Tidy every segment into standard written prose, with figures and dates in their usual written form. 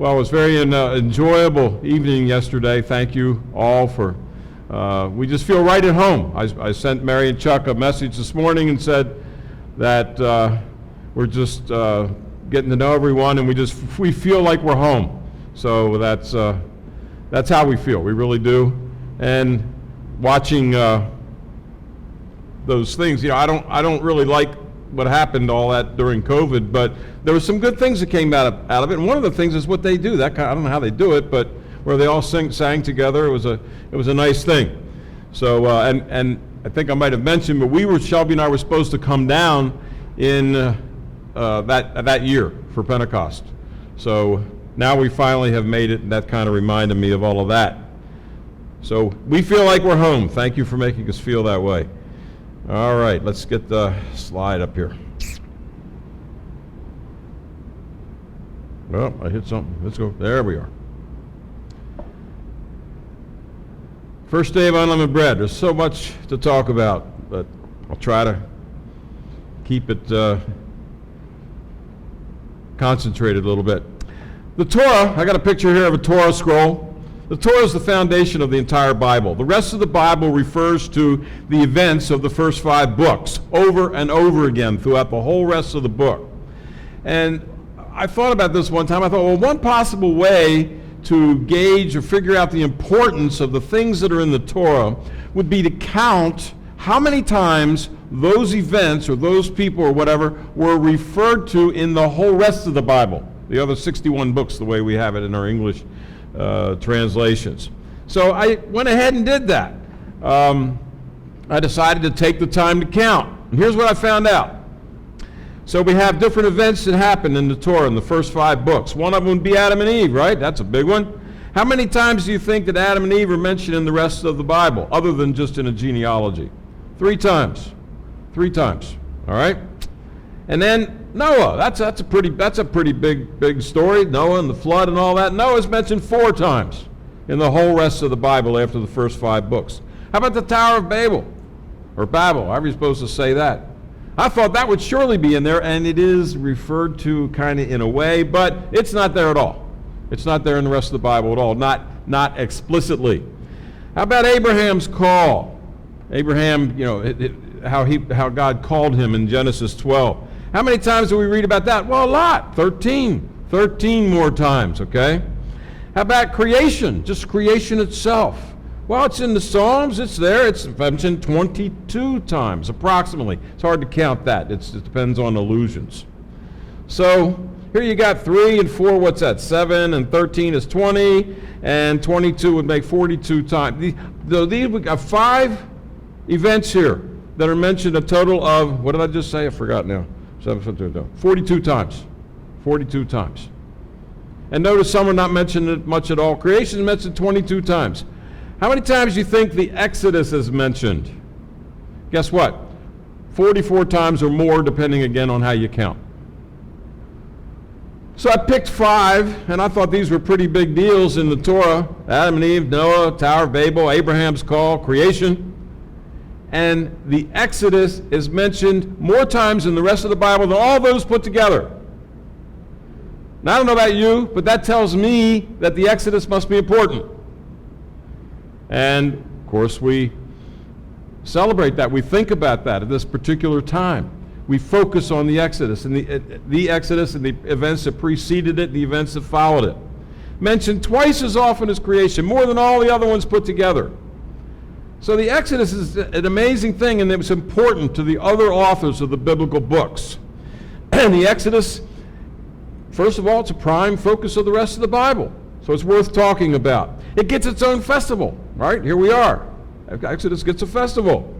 Well, it was very enjoyable evening yesterday. Thank you all for, we just feel right at home. I sent Mary and Chuck a message this morning and said that we're just getting to know everyone, and we feel like we're home. So that's how we feel. We really do. And watching those things, I don't really like what happened all that during COVID, but there were some good things that came out of it. And one of the things is what they do. I don't know how they do it, but where they all sang together, it was a nice thing. So and I think I might have mentioned, but Shelby and I were supposed to come down in that year for Pentecost. So now we finally have made it, and that kind of reminded me of all of that. So we feel like we're home. Thank you for making us feel that way. All right, let's get the slide up here. Oh, I hit something. Let's go. There we are. First day of Unleavened Bread. There's so much to talk about, but I'll try to keep it concentrated a little bit. The Torah, I got a picture here of a Torah scroll. The Torah is the foundation of the entire Bible. The rest of the Bible refers to the events of the first 5 books over and over again throughout the whole rest of the book. And I thought about this one time. I thought, well, one possible way to gauge or figure out the importance of the things that are in the Torah would be to count how many times those events or those people or whatever were referred to in the whole rest of the Bible, the other 61 books, the way we have it in our English translations. So I went ahead and did that. I decided to take the time to count. And here's what I found out. So we have different events that happen in the Torah in the first 5 books. One of them would be Adam and Eve, right? That's a big one. How many times do you think that Adam and Eve are mentioned in the rest of the Bible, other than just in a genealogy? 3 times. 3 times. All right? And then Noah, that's a pretty big story. Noah and the flood and all that. Noah's mentioned 4 times in the whole rest of the Bible after the first 5 books. How about the Tower of Babel? Or Babel, however you're supposed to say that. I thought that would surely be in there, and it is referred to kind of in a way, but it's not there at all. It's not there in the rest of the Bible at all, not explicitly. How about Abraham's call? Abraham, how God called him in Genesis 12. How many times do we read about that? Well, a lot. 13 more times, okay? How about creation? Just creation itself. Well, it's in the Psalms. It's there. It's mentioned 22 times, approximately. It's hard to count that. It depends on allusions. So here you got 3 and 4. What's that? 7 and 13 is 20, and 22 would make 42 times. These we got 5 events here that are mentioned a total of, what did I just say? I forgot now. 42 times. 42 times. And notice some are not mentioned much at all. Creation is mentioned 22 times. How many times do you think the Exodus is mentioned? Guess what? 44 times or more, depending again on how you count. So I picked 5, and I thought these were pretty big deals in the Torah. Adam and Eve, Noah, Tower of Babel, Abraham's call, creation. And the Exodus is mentioned more times in the rest of the Bible than all those put together. Now, I don't know about you, but that tells me that the Exodus must be important. And, of course, we celebrate that. We think about that at this particular time. We focus on the Exodus and the Exodus and the events that preceded it, the events that followed it. Mentioned twice as often as creation, more than all the other ones put together. So the Exodus is an amazing thing, and it was important to the other authors of the biblical books. And the Exodus, first of all, it's a prime focus of the rest of the Bible. So it's worth talking about. It gets its own festival, right? Here we are. Exodus gets a festival.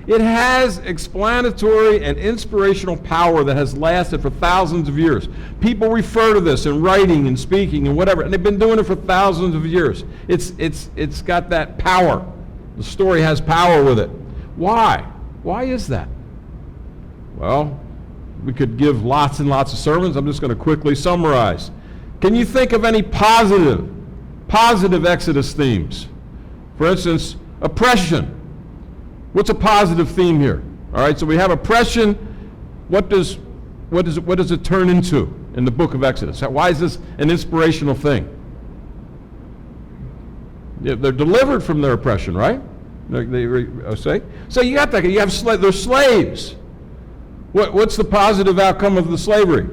It has explanatory and inspirational power that has lasted for thousands of years. People refer to this in writing and speaking and whatever, and they've been doing it for thousands of years. It's got that power. The story has power with it. Why? Why is that? Well, we could give lots and lots of sermons. I'm just going to quickly summarize. Can you think of any positive Exodus themes? For instance, oppression. What's a positive theme here? All right, so we have oppression. What does it turn into? in the book of Exodus? Why is this an inspirational thing? Yeah, they're delivered from their oppression, right? They say. So you got that. You have they're slaves. What's the positive outcome of the slavery?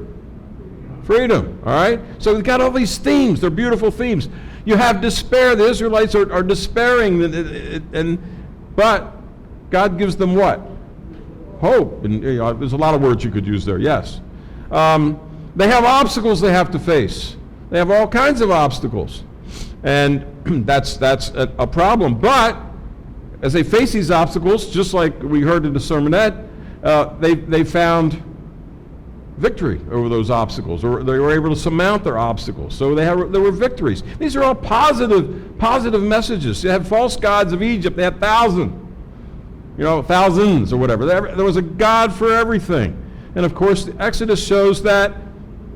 Freedom. All right. So we've got all these themes. They're beautiful themes. You have despair. The Israelites are despairing, but God gives them what? Hope. And there's a lot of words you could use there. Yes. They have obstacles they have to face. They have all kinds of obstacles, and that's a problem. But as they face these obstacles, just like we heard in the sermonette, they found victory over those obstacles, or they were able to surmount their obstacles. So there were victories. These are all positive messages. They had false gods of Egypt. They had thousands or whatever. There was a God for everything. And of course, the Exodus shows that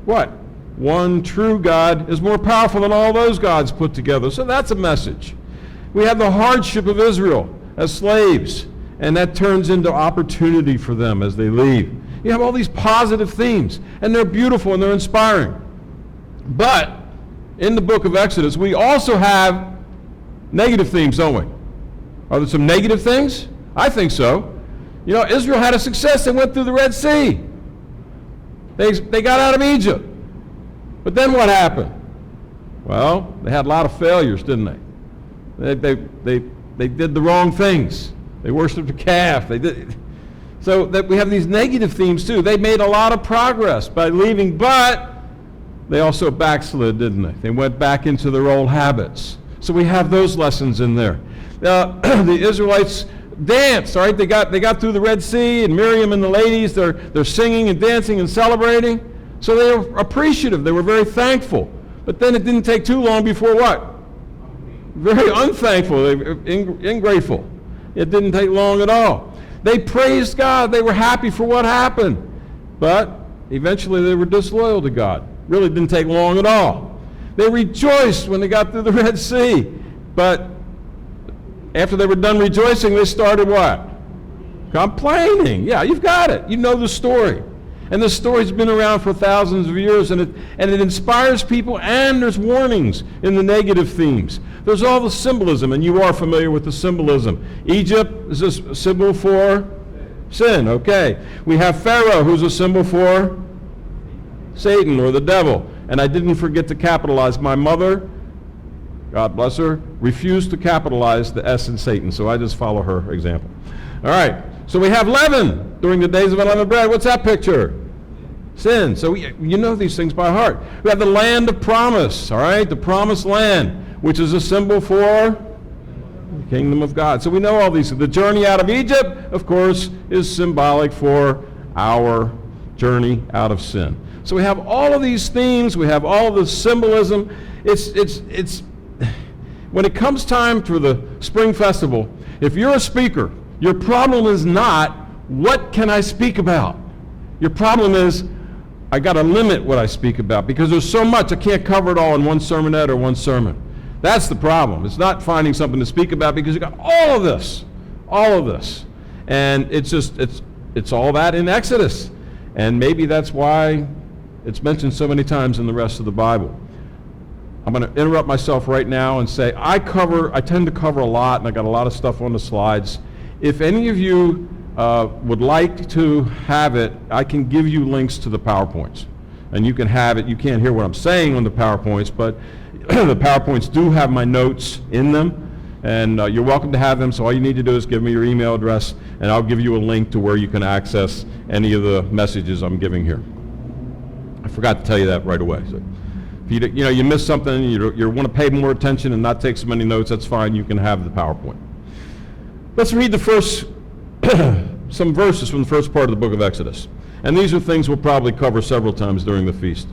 what? One true God is more powerful than all those gods put together. So that's a message. We have the hardship of Israel as slaves, and that turns into opportunity for them as they leave. You have all these positive themes, and they're beautiful and they're inspiring. But in the book of Exodus, we also have negative themes, don't we? Are there some negative things? I think so. Israel had a success. They went through the Red Sea. They got out of Egypt. But then what happened? Well, they had a lot of failures, didn't they? They did the wrong things. They worshipped a calf. So that we have these negative themes too. They made a lot of progress by leaving, but they also backslid, didn't they? They went back into their old habits. So we have those lessons in there. The Israelites danced, all right? They got through the Red Sea, and Miriam and the ladies, they're singing and dancing and celebrating. So they were appreciative. They were very thankful. But then it didn't take too long before what? Very unthankful, ingrateful. It didn't take long at all. They praised God. They were happy for what happened. But eventually they were disloyal to God. Really didn't take long at all. They rejoiced when they got through the Red Sea. But after they were done rejoicing, they started what? Complaining. Yeah, you've got it. You know the story. And the story's been around for thousands of years, and it inspires people, and there's warnings in the negative themes. There's all the symbolism, and you are familiar with the symbolism. Egypt is a symbol for sin, okay. We have Pharaoh, who's a symbol for Satan or the devil. And I didn't forget to capitalize. My mother, God bless her, refused to capitalize the S in Satan, so I just follow her example. All right, so we have leaven during the days of unleavened bread. What's that picture? Sin. So you know these things by heart. We have the land of promise, all right, the promised land, which is a symbol for the kingdom of God. So we know all these. The journey out of Egypt, of course, is symbolic for our journey out of sin. So we have all of these themes. We have all of the symbolism. It's when it comes time for the spring festival, if you're a speaker, your problem is not, what can I speak about? Your problem is, I got to limit what I speak about because there's so much, I can't cover it all in one sermonette or one sermon. That's the problem. It's not finding something to speak about because you got all of this. And it's all that in Exodus. And maybe that's why it's mentioned so many times in the rest of the Bible. I'm going to interrupt myself right now and say I tend to cover a lot, and I got a lot of stuff on the slides. If any of you would like to have it, I can give you links to the PowerPoints. And you can have it. You can't hear what I'm saying on the PowerPoints, but the PowerPoints do have my notes in them. And you're welcome to have them, so all you need to do is give me your email address, and I'll give you a link to where you can access any of the messages I'm giving here. I forgot to tell you that right away. So if you miss something, you want to pay more attention and not take so many notes, that's fine. You can have the PowerPoint. Let's read the first some verses from the first part of the book of Exodus. And these are things we'll probably cover several times during the feast.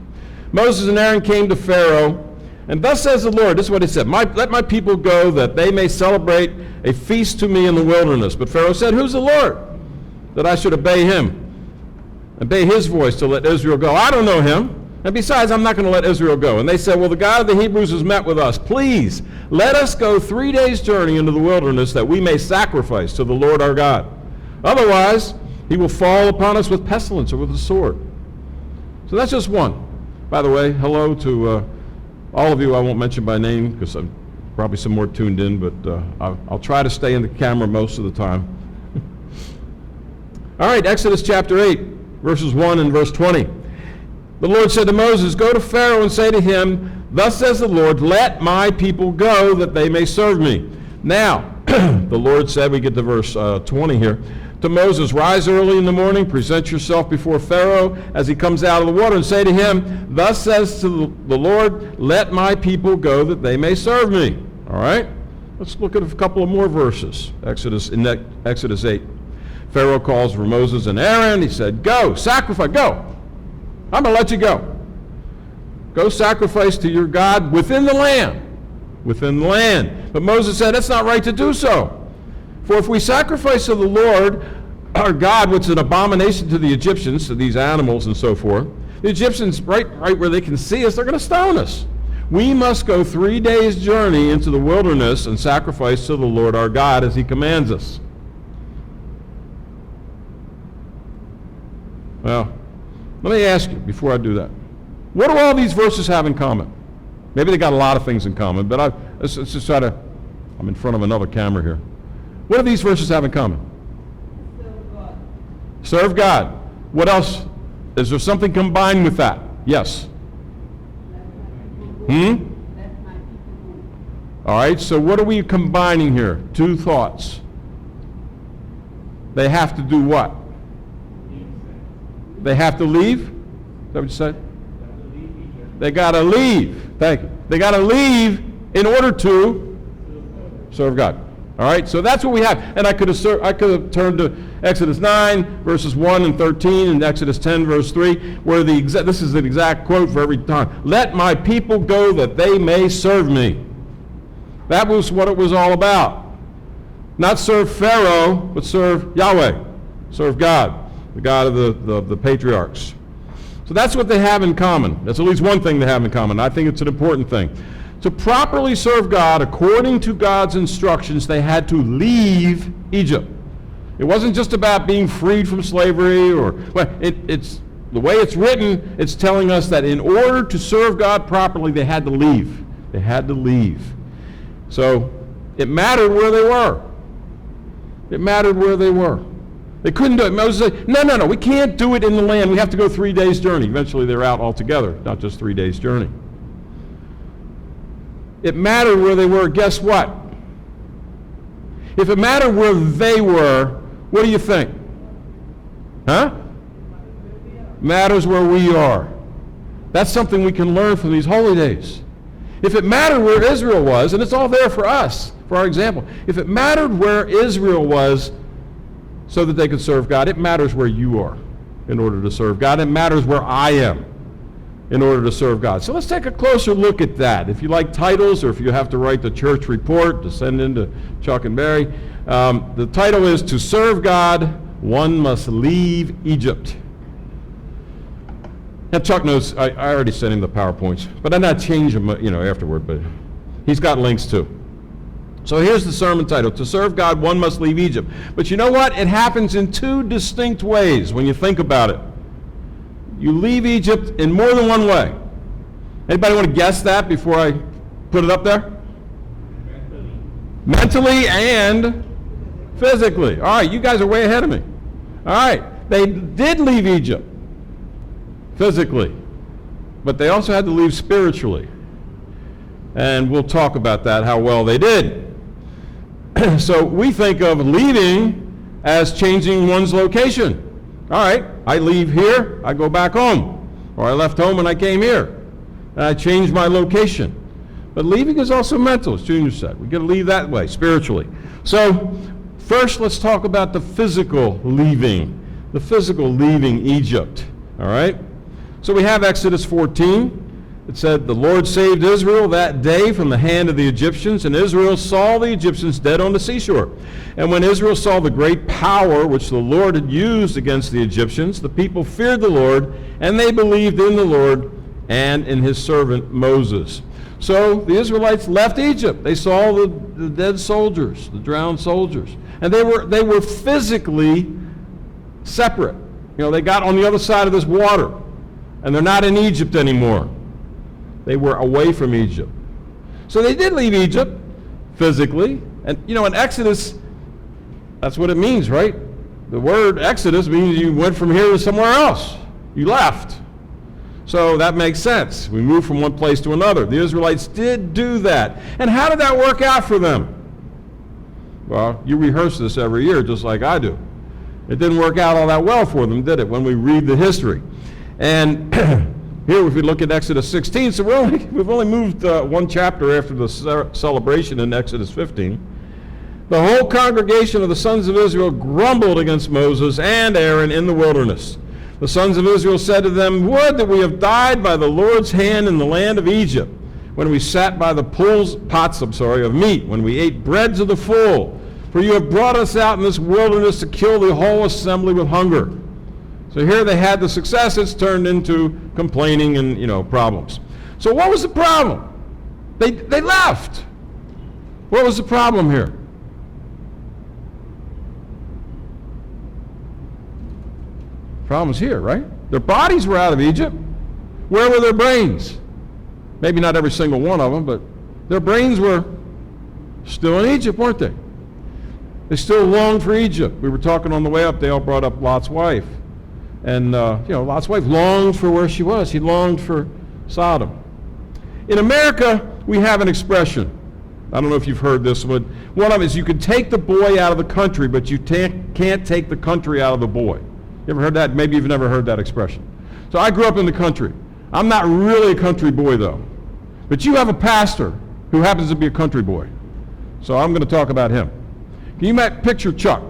Moses and Aaron came to Pharaoh, and thus says the Lord, this is what he said, let my people go that they may celebrate a feast to me in the wilderness. But Pharaoh said, who's the Lord, that I should obey him, obey his voice to let Israel go? I don't know him. And besides, I'm not going to let Israel go. And they said, well, the God of the Hebrews has met with us. Please, let us go 3 days' journey into the wilderness that we may sacrifice to the Lord our God. Otherwise, he will fall upon us with pestilence or with the sword. So that's just one. By the way, hello to all of you I won't mention by name because I'm probably some more tuned in, but I'll try to stay in the camera most of the time. All right, Exodus chapter 8, verses 1 and verse 20. The Lord said to Moses, "Go to Pharaoh and say to him, 'Thus says the Lord, let my people go that they may serve me.'" Now, the Lord said, we get to verse 20 here, to Moses, "Rise early in the morning, present yourself before Pharaoh as he comes out of the water, and say to him, 'Thus says to the Lord, let my people go that they may serve me.'" All right? Let's look at a couple of more verses. Exodus 8. Pharaoh calls for Moses and Aaron. He said, "Go, sacrifice, go. I'm going to let you go. Go sacrifice to your God within the land." Within the land. But Moses said, "That's not right to do so. For if we sacrifice to the Lord our God, which is an abomination to the Egyptians, to these animals and so forth, the Egyptians, right where they can see us, they're going to stone us. We must go 3 days' journey into the wilderness and sacrifice to the Lord our God as he commands us." Well, let me ask you before I do that. What do all these verses have in common? Maybe they got a lot of things in common, but let's just try to, I'm in front of another camera here. What do these verses have in common? Serve God. Serve God. What else? Is there something combined with that? Yes. Let my people go. Hmm? Let my people go. All right, so what are we combining here? Two thoughts. They have to do what? They have to leave? Is that what you said? They got to leave. Thank you. They got to leave in order to serve God. All right, so that's what we have. And I could have turned to Exodus 9, verses 1 and 13, and Exodus 10, verse 3, where this is an exact quote for every time. "Let my people go that they may serve me." That was what it was all about. Not serve Pharaoh, but serve Yahweh. Serve God, the God of the patriarchs. So that's what they have in common. That's at least one thing they have in common. I think it's an important thing. To properly serve God according to God's instructions, they had to leave Egypt. It wasn't just about being freed from slavery, it's the way it's written, it's telling us that in order to serve God properly, they had to leave. They had to leave. So it mattered where they were. It mattered where they were. They couldn't do it. Moses said, no, we can't do it in the land. We have to go 3 days' journey. Eventually they're out altogether, not just 3 days' journey. It mattered where they were. Guess what? If it mattered where they were, what do you think? Huh? Matters where we are. That's something we can learn from these holy days. If it mattered where Israel was, and it's all there for us, for our example, if it mattered where Israel was so that they could serve God, it matters where you are in order to serve God. It matters where I am in order to serve God. So let's take a closer look at that. If you like titles, or if you have to write the church report to send in to Chuck and Barry, the title is "To Serve God, One Must Leave Egypt." And Chuck knows, I already sent him the PowerPoints, but I'm not changing them, afterward, but he's got links too. So here's the sermon title: "To serve God, one must leave Egypt." But you know what? It happens in two distinct ways when you think about it. You leave Egypt in more than one way. Anybody want to guess that before I put it up there? Mentally and physically. All right, you guys are way ahead of me. All right, they did leave Egypt physically, but they also had to leave spiritually. And we'll talk about that, how well they did. So we think of leaving as changing one's location. All right, I leave here, I go back home. Or I left home and I came here. And I changed my location. But leaving is also mental, as Junior said. We've got to leave that way, spiritually. So first, let's talk about the physical leaving. The physical leaving Egypt. All right? So we have Exodus 14. It said, "The Lord saved Israel that day from the hand of the Egyptians, and Israel saw the Egyptians dead on the seashore. And when Israel saw the great power which the Lord had used against the Egyptians, the people feared the Lord, and they believed in the Lord and in his servant Moses." So the Israelites left Egypt. They saw the dead soldiers, the drowned soldiers. And they were physically separate. They got on the other side of this water. And they're not in Egypt anymore. They were away from Egypt. So they did leave Egypt physically. And in Exodus, that's what it means, right? The word Exodus means you went from here to somewhere else. You left. So that makes sense. We moved from one place to another. The Israelites did do that. And how did that work out for them? Well, you rehearse this every year just like I do. It didn't work out all that well for them, did it, when we read the history? And here, if we look at Exodus 16, so we've only moved one chapter after the celebration in Exodus 15. The whole congregation of the sons of Israel grumbled against Moses and Aaron in the wilderness. The sons of Israel said to them, "Would that we have died by the Lord's hand in the land of Egypt, when we sat by the pots of meat, when we ate bread to the full. For you have brought us out in this wilderness to kill the whole assembly with hunger." So here they had the success. It's turned into complaining and problems. So what was the problem? They left. What was the problem here? Problem's here, right? Their bodies were out of Egypt. Where were their brains? Maybe not every single one of them, but their brains were still in Egypt, weren't they? They still longed for Egypt. We were talking on the way up, they all brought up Lot's wife. And, Lot's wife longed for where she was. He longed for Sodom. In America, we have an expression. I don't know if you've heard this one. One of them is you can take the boy out of the country, but you can't take the country out of the boy. You ever heard that? Maybe you've never heard that expression. So I grew up in the country. I'm not really a country boy, though. But you have a pastor who happens to be a country boy. So I'm going to talk about him. Can you picture Chuck?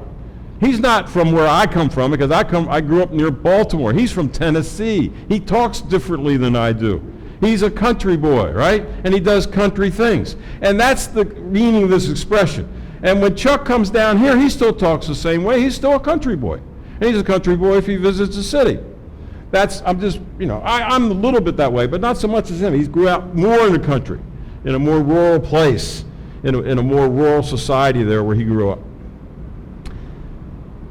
He's not from where I come from, because I grew up near Baltimore. He's from Tennessee. He talks differently than I do. He's a country boy, right? And he does country things. And that's the meaning of this expression. And when Chuck comes down here, he still talks the same way. He's still a country boy. And he's a country boy if he visits the city. I'm a little bit that way, but not so much as him. He grew out more in the country, in a more rural place, in a more rural society there where he grew up.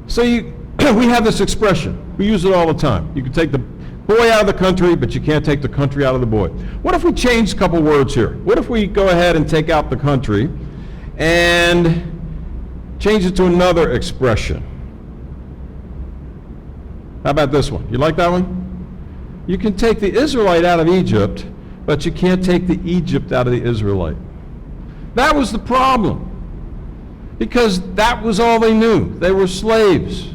So we have this expression. We use it all the time. You can take the boy out of the country, but you can't take the country out of the boy. What if we change a couple words here? What if we go ahead and take out the country and change it to another expression? How about this one? You like that one? You can take the Israelite out of Egypt, but you can't take the Egypt out of the Israelite. That was the problem. Because that was all they knew. They were slaves.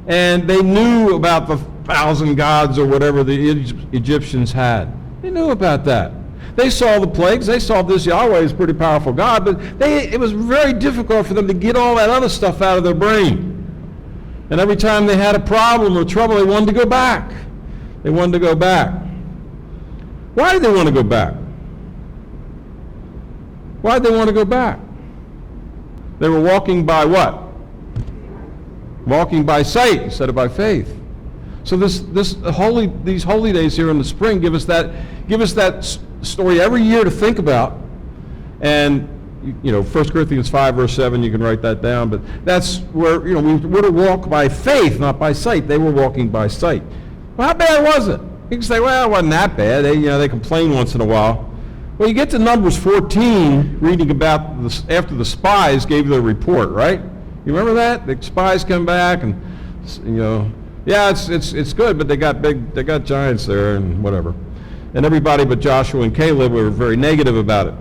And they knew about the 1,000 gods or whatever the Egyptians had. They knew about that. They saw the plagues. They saw this Yahweh is a pretty powerful God, but it was very difficult for them to get all that other stuff out of their brain. And every time they had a problem or trouble, they wanted to go back. They wanted to go back. Why did they want to go back? Why did they want to go back? They were walking by what? Walking by sight instead of by faith. So these holy days here in the spring give us that story every year to think about. And 1 Corinthians 5 verse 7, you can write that down. But that's where we were to walk by faith, not by sight. They were walking by sight. Well, how bad was it? You can say, well, it wasn't that bad. They complain once in a while. Well, you get to Numbers 14, reading about after the spies gave their report, right? You remember that? The spies come back and, yeah, it's good, but they got giants there and whatever. And everybody but Joshua and Caleb were very negative about it.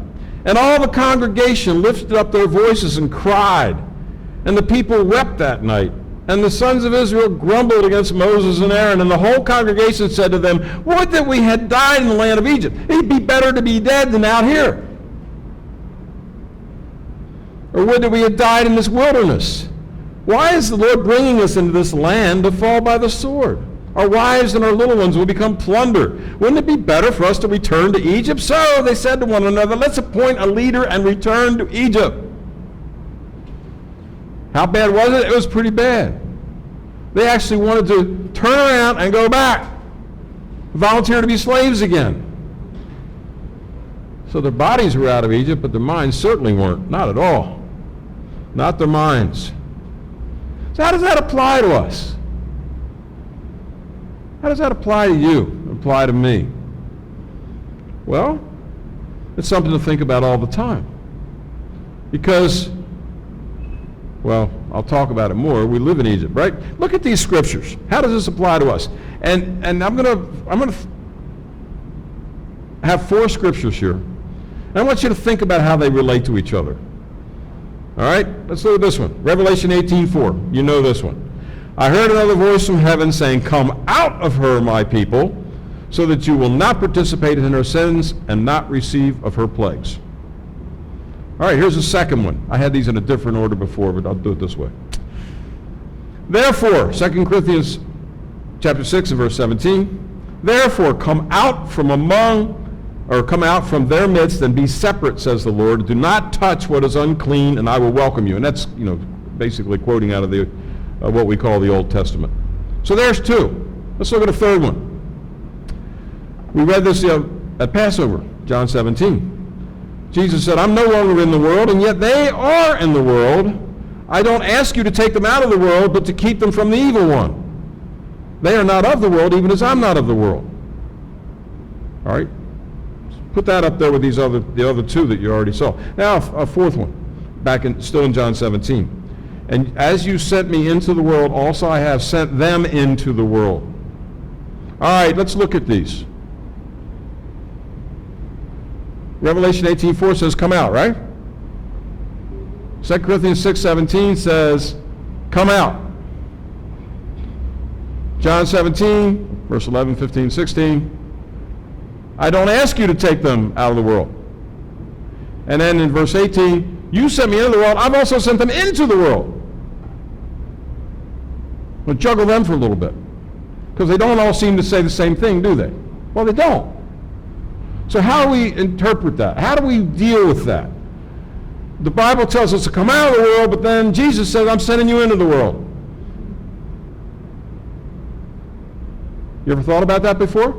And all the congregation lifted up their voices and cried. And the people wept that night. And the sons of Israel grumbled against Moses and Aaron, and the whole congregation said to them, "Would that we had died in the land of Egypt. It'd be better to be dead than out here. Or would that we had died in this wilderness. Why is the Lord bringing us into this land to fall by the sword? Our wives and our little ones will become plunder. Wouldn't it be better for us to return to Egypt?" So they said to one another, "Let's appoint a leader and return to Egypt." How bad was it? It was pretty bad. They actually wanted to turn around and go back, volunteer to be slaves again. So their bodies were out of Egypt, but their minds certainly weren't. Not at all. Not their minds. So how does that apply to us? How does that apply to you? apply to me? Well, it's something to think about all the time. Because, well, I'll talk about it more. We live in Egypt, right? Look at these scriptures. How does this apply to us? And I'm gonna have 4 scriptures here. And I want you to think about how they relate to each other. All right? Let's look at this one. Revelation 18:4. You know this one. I heard another voice from heaven saying, "Come out of her, my people, so that you will not participate in her sins and not receive of her plagues." All right, here's the second one. I had these in a different order before, but I'll do it this way. Therefore, 2 Corinthians chapter 6 and verse 17, therefore come out from their midst and be separate, says the Lord. Do not touch what is unclean, and I will welcome you. And that's, basically quoting out of the what we call the Old Testament. So there's 2. Let's look at a third one. We read this at Passover, John 17. Jesus said, I'm no longer in the world, and yet they are in the world. I don't ask you to take them out of the world, but to keep them from the evil one. They are not of the world, even as I'm not of the world. All right? Put that up there with the other 2 that you already saw. Now, a fourth one, still in John 17. And as you sent me into the world, also I have sent them into the world. All right, let's look at these. Revelation 18:4 says, come out, right? 2 Corinthians 6:17 says, come out. John 17, verse 11, 15, 16, I don't ask you to take them out of the world. And then in verse 18, you sent me into the world, I've also sent them into the world. We'll juggle them for a little bit. Because they don't all seem to say the same thing, do they? Well, they don't. So how do we interpret that? How do we deal with that? The Bible tells us to come out of the world, but then Jesus says, I'm sending you into the world. You ever thought about that before?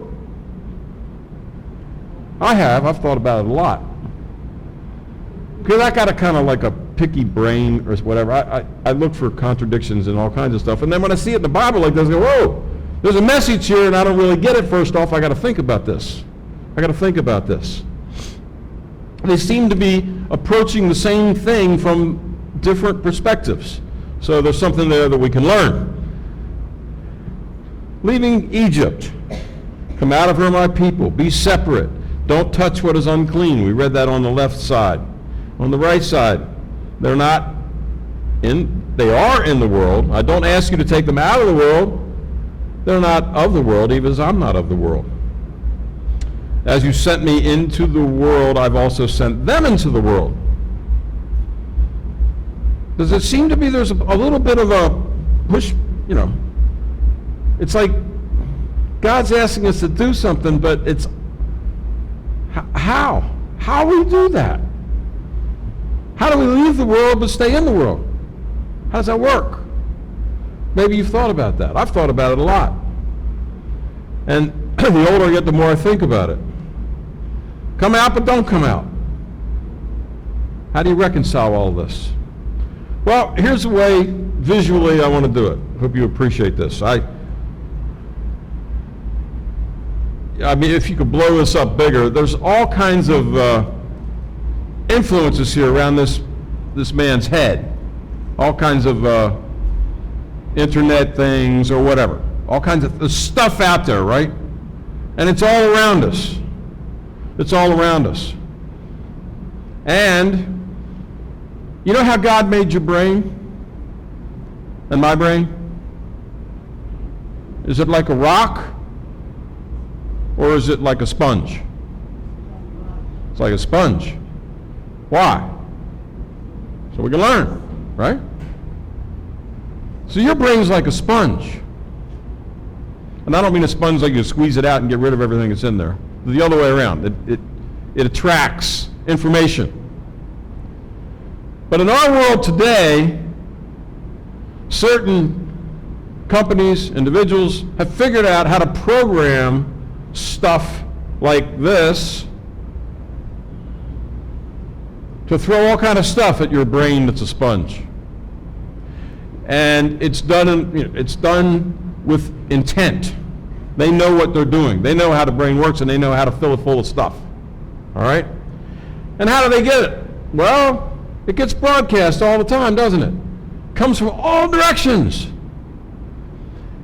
I have. I've thought about it a lot. Because I got a kind of like a picky brain or whatever. I look for contradictions and all kinds of stuff. And then when I see it in the Bible like this, I go, whoa, there's a message here and I don't really get it first off. I got to think about this. They seem to be approaching the same thing from different perspectives. So there's something there that we can learn. Leaving Egypt. Come out of her, my people. Be separate. Don't touch what is unclean. We read that on the left side. On the right side, they are in the world. I don't ask you to take them out of the world. They're not of the world, even as I'm not of the world. As you sent me into the world, I've also sent them into the world. Does it seem to be there's a little bit of a push, it's like God's asking us to do something, but it's how? How do we do that? How do we leave the world but stay in the world? How does that work? Maybe you've thought about that. I've thought about it a lot. And the older I get, the more I think about it. Come out, but don't come out. How do you reconcile all this? Well, here's the way, visually, I want to do it. Hope you appreciate this. I mean, if you could blow this up bigger, there's all kinds of influences here around this man's head. All kinds of internet things or whatever. All kinds of stuff out there, right? And it's all around us. It's all around us. And you know how God made your brain and my brain? Is it like a rock or is it like a sponge? It's like a sponge. Why? So we can learn, right? So your brain's like a sponge. And I don't mean a sponge like you squeeze it out and get rid of everything that's in there. The other way around. It attracts information. But in our world today, certain companies, individuals have figured out how to program stuff like this to throw all kind of stuff at your brain that's a sponge. And it's done with intent. They know what they're doing. They know how the brain works, and they know how to fill it full of stuff. All right? And how do they get it? Well, it gets broadcast all the time, doesn't it? Comes from all directions.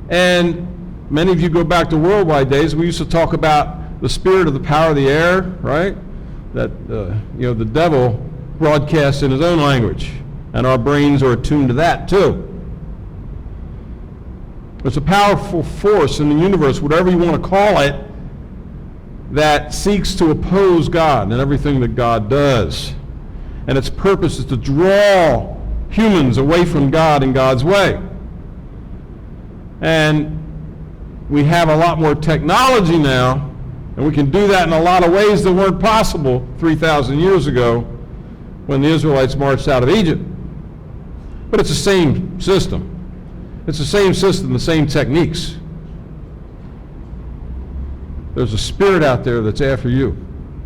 And many of you go back to worldwide days. We used to talk about the spirit of the power of the air, right? That, the devil broadcasts in his own language, and our brains are attuned to that too. There's a powerful force in the universe, whatever you want to call it, that seeks to oppose God and everything that God does. And its purpose is to draw humans away from God and God's way. And we have a lot more technology now, and we can do that in a lot of ways that weren't possible 3,000 years ago when the Israelites marched out of Egypt. But it's the same system. It's the same system, the same techniques. There's a spirit out there that's after you,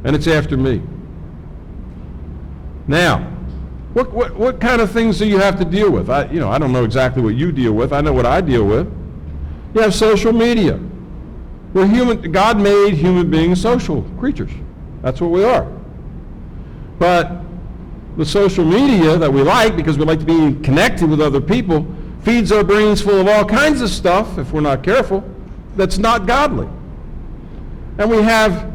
and it's after me. Now, what kind of things do you have to deal with? I don't know exactly what you deal with. I know what I deal with. You have social media. We're human. God made human beings social creatures. That's what we are. But the social media that we like, because we like to be connected with other people, feeds our brains full of all kinds of stuff, if we're not careful, that's not godly. And we have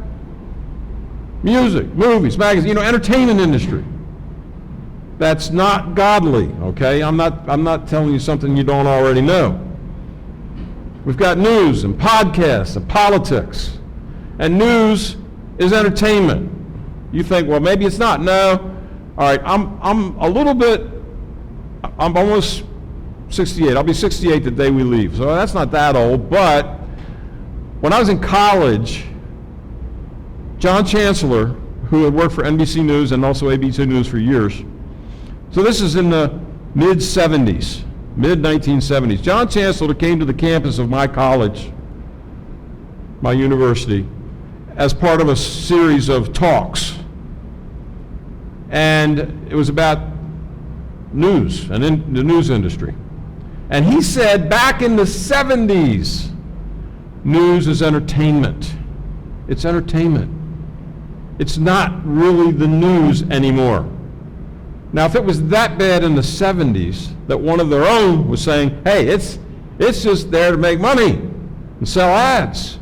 music, movies, magazines, entertainment industry. That's not godly, okay? I'm not telling you something you don't already know. We've got news and podcasts and politics. And news is entertainment. You think, well, maybe it's not. No. All right, I'm almost 68. I'll be 68 the day we leave. So that's not that old. But when I was in college, John Chancellor, who had worked for NBC News and also ABC News for years, so this is in the mid-70s, mid-1970s. John Chancellor came to the campus of my college, my university, as part of a series of talks. And it was about news and in the news industry. And he said back in the 70s, news is entertainment. It's entertainment. It's not really the news anymore. Now, if it was that bad in the 70s that one of their own was saying, hey, it's just there to make money and sell ads,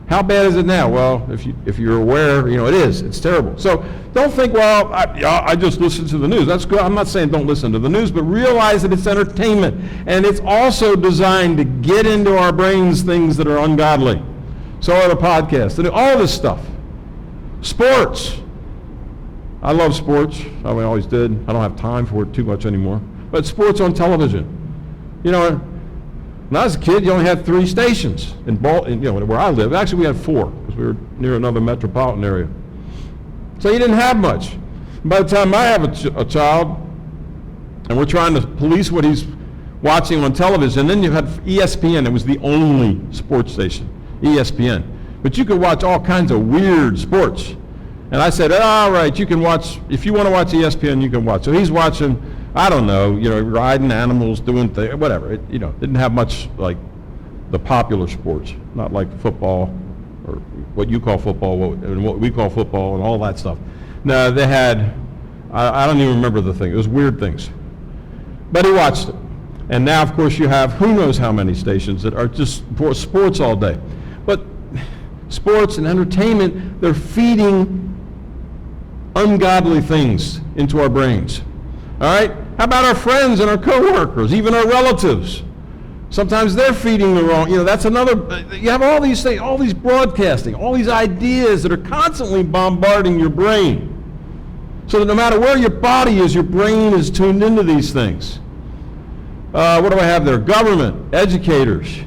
how bad is it now? Well, if you're aware, it is. It's terrible. So don't think, well, I just listen to the news. That's good. I'm not saying don't listen to the news, but realize that it's entertainment. And it's also designed to get into our brains things that are ungodly. So are the podcasts, and all this stuff. Sports. I love sports. I always did. I don't have time for it too much anymore. But sports on television. When I was a kid, you only had 3 stations in where I live. Actually, we had 4 because we were near another metropolitan area. So you didn't have much. By the time I have a child, and we're trying to police what he's watching on television, then you had ESPN. It was the only sports station, ESPN. But you could watch all kinds of weird sports. And I said, all right, you can watch, if you want to watch ESPN, you can watch. So he's watching, I don't know, riding animals, doing things, whatever. It, didn't have much like the popular sports, not like football or what you call football and what we call football and all that stuff. No, they had, I don't even remember the thing. It was weird things. But he watched it. And now, of course, you have who knows how many stations that are just for sports all day. But sports and entertainment, they're feeding ungodly things into our brains. All right? How about our friends and our coworkers, even our relatives? Sometimes they're feeding the wrong, that's another, you have all these things, all these broadcasting, all these ideas that are constantly bombarding your brain. So that no matter where your body is, your brain is tuned into these things. What do I have there? Government, educators.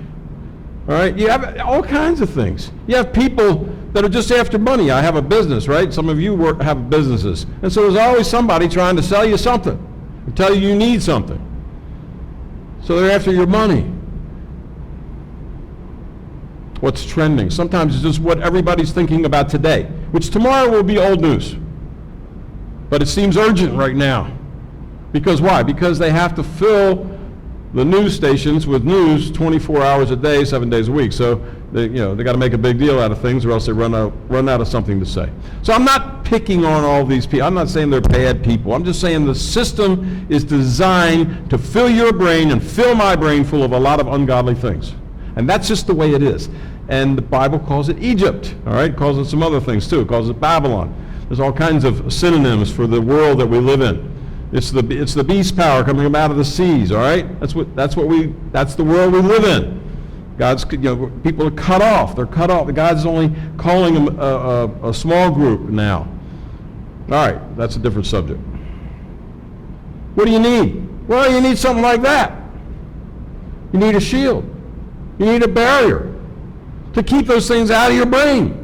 All right? You have all kinds of things. You have people that are just after money. I have a business, right? Some of you have businesses. And so there's always somebody trying to sell you something, or tell you need something. So they're after your money. What's trending? Sometimes it's just what everybody's thinking about today, which tomorrow will be old news. But it seems urgent right now. Because why? Because they have to fill the news stations with news 24 hours a day, 7 days a week. So they got to make a big deal out of things, or else they run out of something to say. So I'm not picking on all these people. I'm not saying they're bad people. I'm just saying the system is designed to fill your brain and fill my brain full of a lot of ungodly things. And that's just the way it is. And the Bible calls it Egypt, all right? It calls it some other things too. It calls it Babylon. There's all kinds of synonyms for the world that we live in. It's the beast power coming up out of the seas, all right? That's the world we live in. People are cut off. They're cut off. God's only calling them a small group now. All right, that's a different subject. What do you need? Well, you need something like that. You need a shield. You need a barrier to keep those things out of your brain.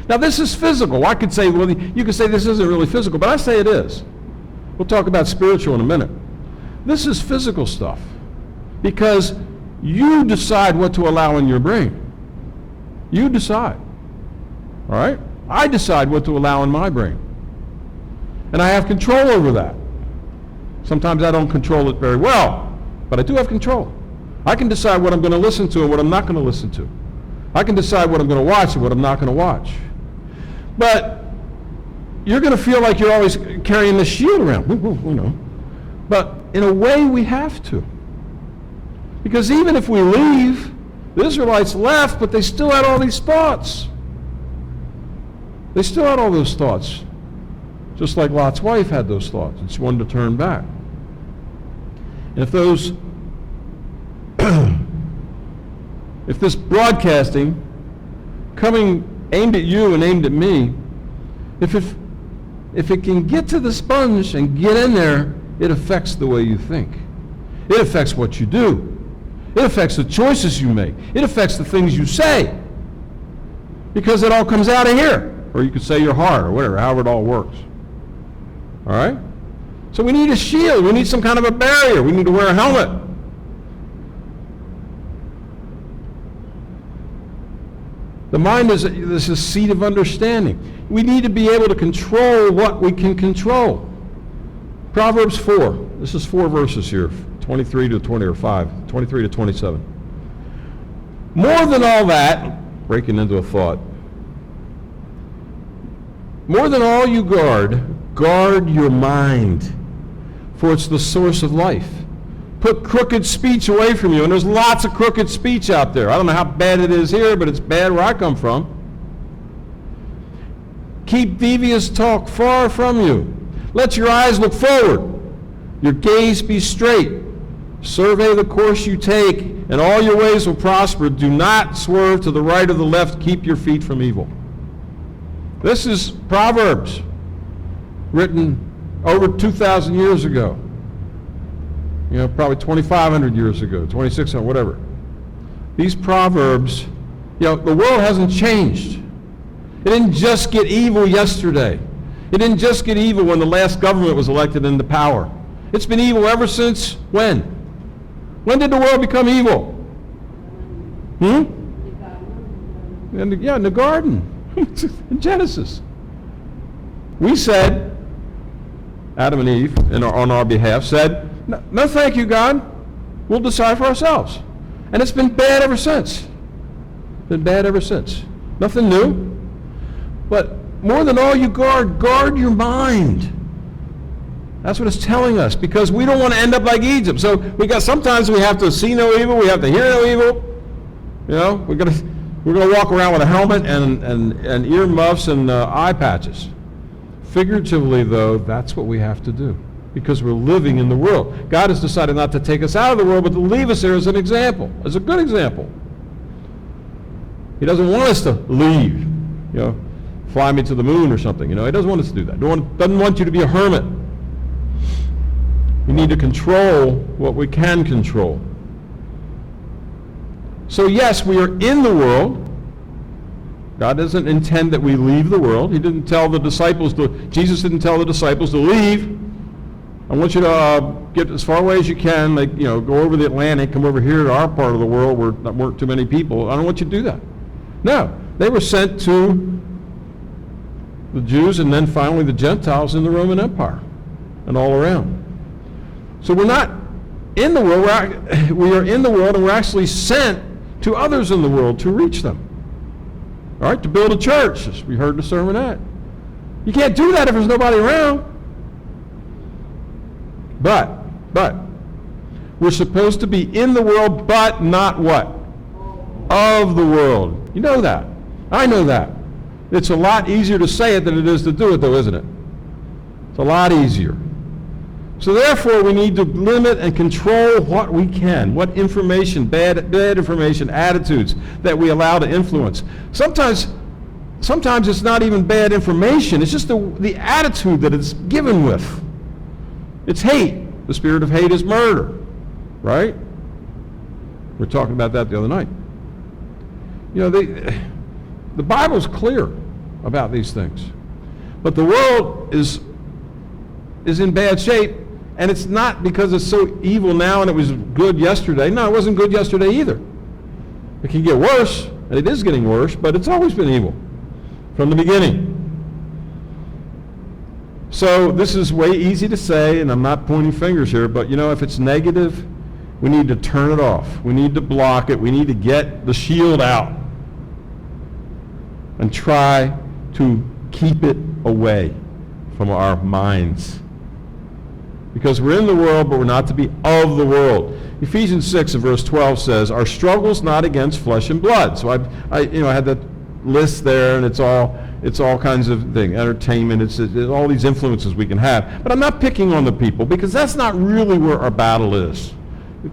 Now, this is physical. I could say, well, you could say this isn't really physical, but I say it is. We'll talk about spiritual in a minute. This is physical stuff because you decide what to allow in your brain. You decide. All right? I decide what to allow in my brain. And I have control over that. Sometimes I don't control it very well, but I do have control. I can decide what I'm going to listen to and what I'm not going to listen to. I can decide what I'm going to watch and what I'm not going to watch. But you're going to feel like you're always carrying this shield around. But in a way, we have to. Because even if we leave, the Israelites left, but they still had all these thoughts. They still had all those thoughts. Just like Lot's wife had those thoughts, and she wanted to turn back. And if this broadcasting coming aimed at you and aimed at me, if it can get to the sponge and get in there, it affects the way you think. It affects what you do. It affects the choices you make. It affects the things you say. Because it all comes out of here. Or you could say your heart or whatever, however it all works. All right? So we need a shield. We need some kind of a barrier. We need to wear a helmet. The mind is a seat of understanding. We need to be able to control what we can control. Proverbs 4. This is 4 verses here, 23 to 20, or 5, 23 to 27. More than all that, breaking into a thought, more than all you guard your mind, for it's the source of life. Put crooked speech away from you, and there's lots of crooked speech out there. I don't know how bad it is here, but it's bad where I come from. Keep devious talk far from you. Let your eyes look forward, your gaze be straight. Survey the course you take, and all your ways will prosper. Do not swerve to the right or the left. Keep your feet from evil. This is Proverbs, written over 2,000 years ago. Probably 2,500 years ago, 2,600, whatever. These Proverbs, the world hasn't changed. It didn't just get evil yesterday. It didn't just get evil when the last government was elected into power. It's been evil ever since when? When did the world become evil? In the garden. In Genesis. We said, Adam and Eve, on our behalf, said, no thank you, God. We'll decide for ourselves. And it's been bad ever since. Been bad ever since. Nothing new. But more than all you guard your mind. That's what it's telling us, because we don't want to end up like Egypt. So sometimes we have to see no evil, we have to hear no evil. We're going to walk around with a helmet and ear muffs and eye patches. Figuratively, though, that's what we have to do, because we're living in the world. God has decided not to take us out of the world, but to leave us there as an example, as a good example. He doesn't want us to leave, fly me to the moon or something. He doesn't want us to do that. Doesn't want you to be a hermit. We need to control what we can control. So yes, we are in the world. God doesn't intend that we leave the world. Jesus didn't tell the disciples to leave. I want you to get as far away as you can, go over the Atlantic, come over here to our part of the world where there weren't too many people. I don't want you to do that. No, they were sent to the Jews and then finally the Gentiles in the Roman Empire and all around. So we're not in the world. We are in the world, and we're actually sent to others in the world to reach them. All right, to build a church, as we heard the sermonette. You can't do that if there's nobody around. But, we're supposed to be in the world, but not what? Of the world. You know that. I know that. It's a lot easier to say it than it is to do it, though, isn't it? It's a lot easier. So therefore, we need to limit and control what we can, what information, bad information, attitudes that we allow to influence. Sometimes it's not even bad information. It's just the attitude that it's given with. It's hate. The spirit of hate is murder, right? We were talking about that the other night. You know, the Bible's clear about these things. But the world is in bad shape, and it's not because it's so evil now and it was good yesterday. No, it wasn't good yesterday either. It can get worse, and it is getting worse, but it's always been evil from the beginning. So this is way easy to say, and I'm not pointing fingers here, but you know, if it's negative, we need to turn it off. We need to block it. We need to get the shield out and try to keep it away from our minds. Because we're in the world, but we're not to be of the world. Ephesians 6 and verse 12 says, our struggle's not against flesh and blood. So I had that list there, and it's all kinds of things, entertainment, it's all these influences we can have. But I'm not picking on the people, because that's not really where our battle is.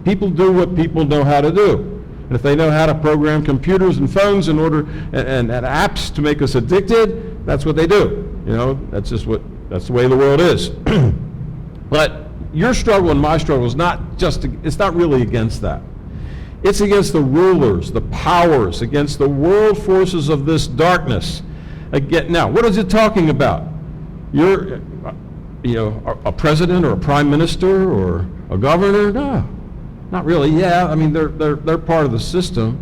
People do what people know how to do. And if they know how to program computers and phones in order and apps to make us addicted, that's what they do. You know, that's the way the world is. But your struggle and my struggle is it's not really against that. It's against the rulers, the powers, against the world forces of this darkness. Again, now, what is it talking about? You're, a president or a prime minister or a governor? No, not really. Yeah, I mean, they're part of the system.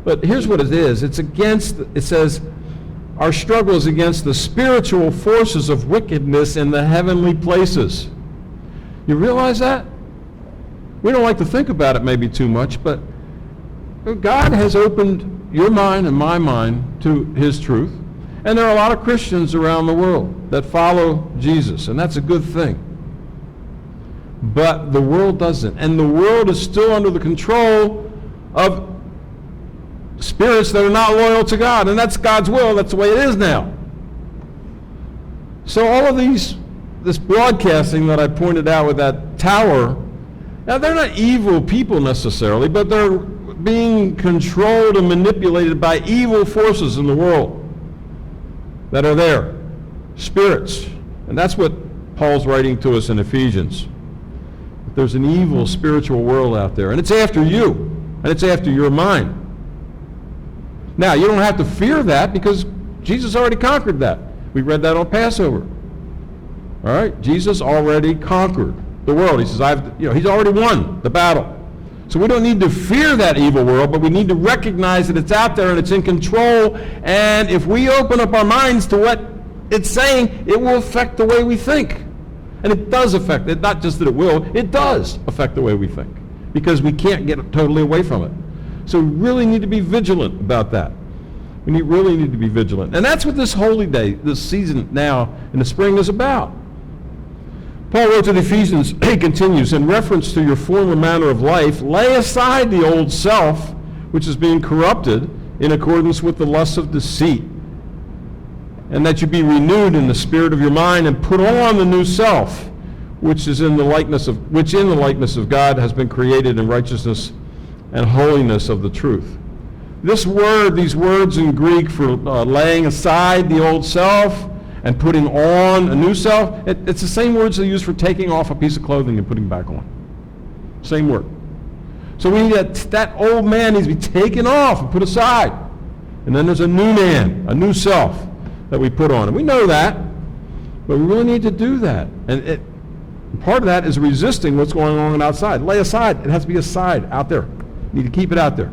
But here's what it is. It says, our struggle is against the spiritual forces of wickedness in the heavenly places. You realize that? We don't like to think about it maybe too much, but God has opened your mind and my mind to his truth. And there are a lot of Christians around the world that follow Jesus, and that's a good thing. But the world doesn't. And the world is still under the control of spirits that are not loyal to God. And that's God's will. That's the way it is now. So all of this broadcasting that I pointed out with that tower, now they're not evil people necessarily, but they're being controlled and manipulated by evil forces in the world that are there, spirits. And that's what Paul's writing to us in Ephesians. There's an evil spiritual world out there, and it's after you, and it's after your mind. Now, you don't have to fear that, because Jesus already conquered that. We read that on Passover. All right? Jesus already conquered the world. He says, he's already won the battle. So we don't need to fear that evil world, but we need to recognize that it's out there and it's in control. And if we open up our minds to what it's saying, it will affect the way we think. And it does affect it. Not just that it will, it does affect the way we think, because we can't get totally away from it. So we really need to be vigilant about that. We really need to be vigilant. And that's what this holy day, this season now in the spring is about. Paul wrote to the Ephesians, he continues, in reference to your former manner of life, lay aside the old self, which is being corrupted in accordance with the lusts of deceit, and that you be renewed in the spirit of your mind, and put on the new self, which in the likeness of God has been created in righteousness and holiness of the truth. These words in Greek for laying aside the old self and putting on a new self, it's the same words they use for taking off a piece of clothing and putting back on. Same word. So we need that old man needs to be taken off and put aside. And then there's a new man, a new self that we put on. And we know that, but we really need to do that. And part of that is resisting what's going on outside. Lay aside. It has to be aside, out there. You need to keep it out there.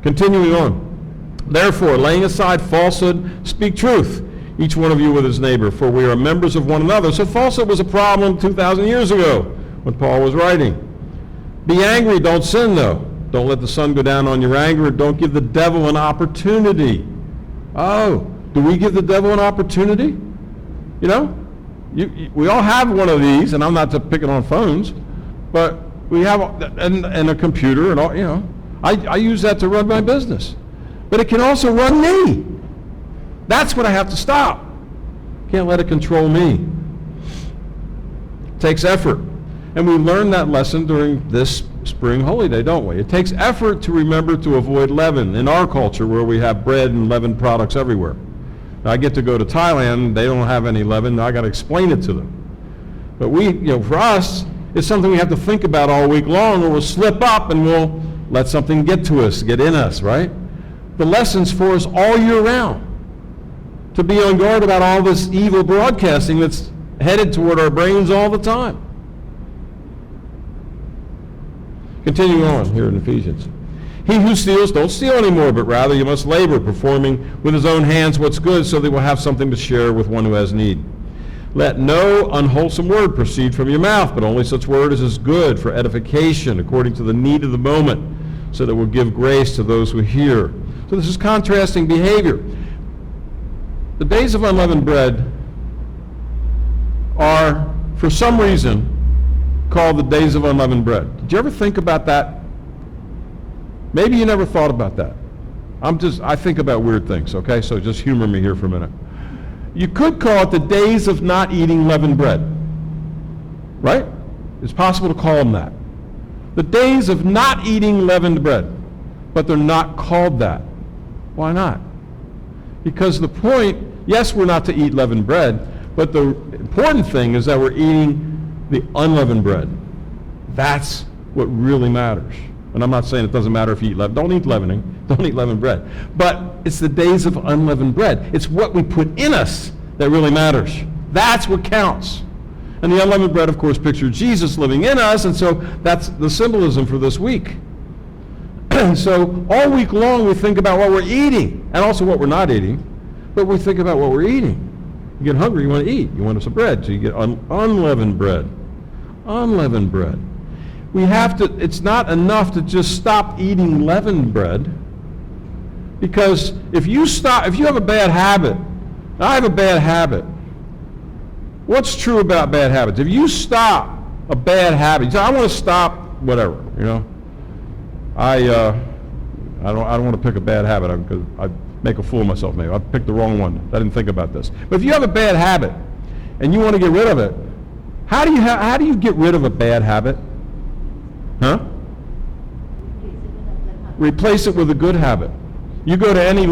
Continuing on. Therefore, laying aside falsehood, speak truth, each one of you with his neighbor, for we are members of one another. So falsehood was a problem 2,000 years ago. when Paul was writing. Be angry, don't sin though. Don't let the sun go down on your anger. Don't give the devil an opportunity. Oh, do we give the devil an opportunity? You know, we all have one of these, and I'm not picking on phones, but we have and a computer and all. You know, I use that to run my business, but it can also run me. That's what I have to stop. Can't let it control me. It takes effort, and we learn that lesson during this spring holy day, don't we? It takes effort to remember to avoid leaven in our culture, where we have bread and leavened products everywhere. Now, I get to go to Thailand, they don't have any leaven, I got to explain it to them. But for us, it's something we have to think about all week long, or we'll slip up and we'll let something get to us, get in us, right? The lesson's for us all year round, to be on guard about all this evil broadcasting that's headed toward our brains all the time. Continuing on here in Ephesians. He who steals, don't steal anymore, but rather you must labor, performing with his own hands what's good, so that we'll have something to share with one who has need. Let no unwholesome word proceed from your mouth, but only such word as is good for edification, according to the need of the moment, so that it will give grace to those who hear. So this is contrasting behavior. The days of unleavened bread are, for some reason, called the days of unleavened bread. Did you ever think about that? Maybe you never thought about that. I think about weird things, okay? So just humor me here for a minute. You could call it the days of not eating leavened bread, right? It's possible to call them that. The days of not eating leavened bread, but they're not called that. Why not? Because the point, yes, we're not to eat leavened bread, but the important thing is that we're eating the unleavened bread. That's what really matters. And I'm not saying it doesn't matter if you eat leaven. Don't eat leavening. Don't eat leavened bread. But it's the days of unleavened bread. It's what we put in us that really matters. That's what counts. And the unleavened bread, of course, pictures Jesus living in us, and so that's the symbolism for this week. So all week long we think about what we're eating, and also what we're not eating, but we think about what we're eating. You get hungry, you want to eat. You want some bread, so you get unleavened bread. Unleavened bread. We have to, it's not enough to just stop eating leavened bread, because if you have a bad habit, I have a bad habit. What's true about bad habits? If you stop a bad habit, you say, I want to stop whatever, you know. I don't want to pick a bad habit because I make a fool of myself maybe. I picked the wrong one. I didn't think about this. But if you have a bad habit and you want to get rid of it, how do you get rid of a bad habit? Huh? Replace it with a good habit. You go to any